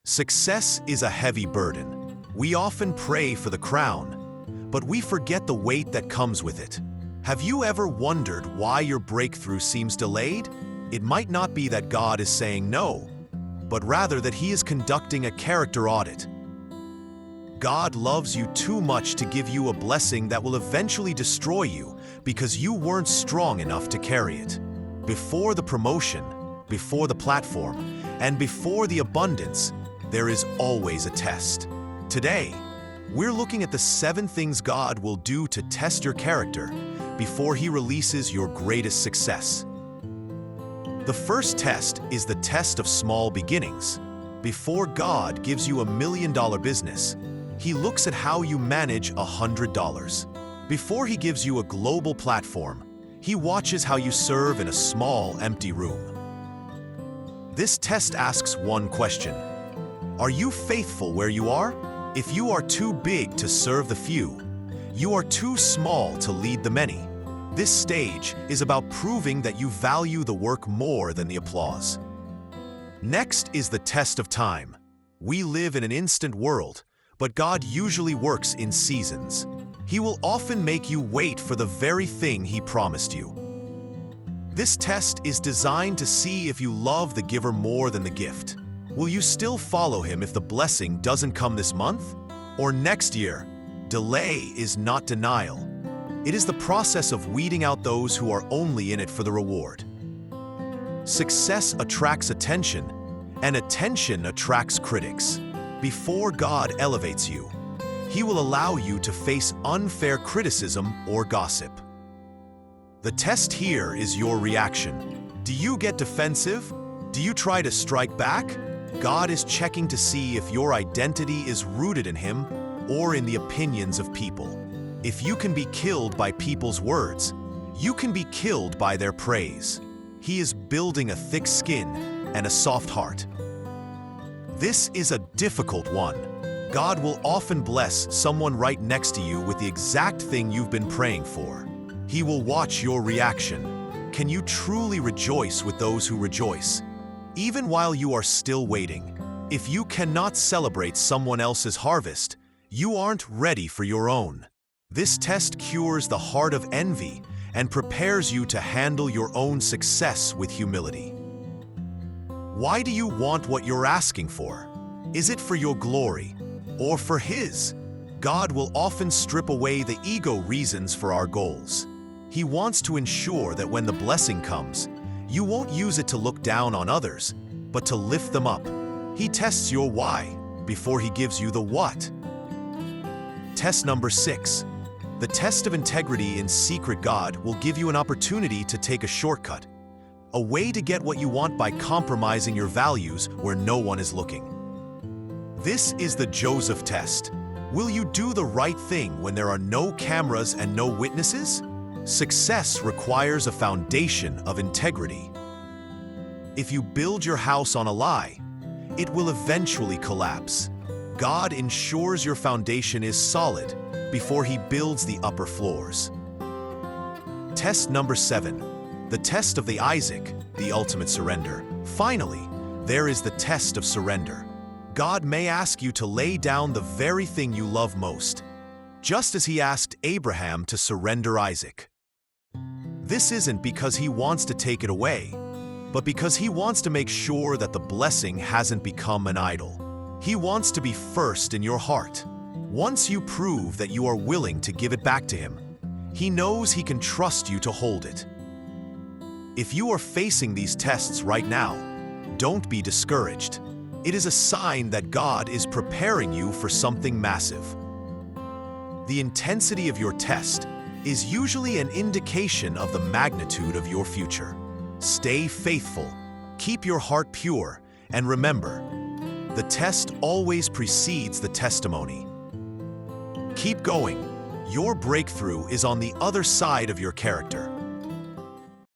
Success is a heavy burden. We often pray for the crown, but we forget the weight that comes with it. Have you ever wondered why your breakthrough seems delayed? It might not be that God is saying no, but rather that He is conducting a character audit. God loves you too much to give you a blessing that will eventually destroy you because you weren't strong enough to carry it. Before the promotion, before the platform, and before the abundance, there is always a test. Today, we're looking at the 7 things God will do to test your character before He releases your greatest success. The first test is the test of small beginnings. Before God gives you $1 million business, He looks at how you manage $100. Before He gives you a global platform, He watches how you serve in a small, empty room. This test asks one question: are you faithful where you are? If you are too big to serve the few, you are too small to lead the many. This stage is about proving that you value the work more than the applause. Next is the test of time. We live in an instant world, but God usually works in seasons. He will often make you wait for the very thing He promised you. This test is designed to see if you love the giver more than the gift. Will you still follow Him if the blessing doesn't come this month or next year? Delay is not denial. It is the process of weeding out those who are only in it for the reward. Success attracts attention, and attention attracts critics. Before God elevates you, He will allow you to face unfair criticism or gossip. The test here is your reaction. Do you get defensive? Do you try to strike back? God is checking to see if your identity is rooted in Him or in the opinions of people. If you can be killed by people's words, you can be killed by their praise. He is building a thick skin and a soft heart. This is a difficult one. God will often bless someone right next to you with the exact thing you've been praying for. He will watch your reaction. Can you truly rejoice with those who rejoice? Even while you are still waiting, if you cannot celebrate someone else's harvest, you aren't ready for your own. This test cures the heart of envy and prepares you to handle your own success with humility. Why do you want what you're asking for? Is it for your glory or for His? God will often strip away the ego reasons for our goals. He wants to ensure that when the blessing comes, you won't use it to look down on others, but to lift them up. He tests your why before He gives you the what. Test number 6. The test of integrity in secret. God will give you an opportunity to take a shortcut, a way to get what you want by compromising your values where no one is looking. This is the Joseph test. Will you do the right thing when there are no cameras and no witnesses? Success requires a foundation of integrity. If you build your house on a lie, it will eventually collapse. God ensures your foundation is solid before He builds the upper floors. Test number 7. The test of the Isaac, the ultimate surrender. Finally, there is the test of surrender. God may ask you to lay down the very thing you love most, just as He asked Abraham to surrender Isaac. This isn't because He wants to take it away, but because He wants to make sure that the blessing hasn't become an idol. He wants to be first in your heart. Once you prove that you are willing to give it back to Him, He knows He can trust you to hold it. If you are facing these tests right now, don't be discouraged. It is a sign that God is preparing you for something massive. The intensity of your test is usually an indication of the magnitude of your future. Stay faithful, keep your heart pure, and remember, the test always precedes the testimony. Keep going. Your breakthrough is on the other side of your character.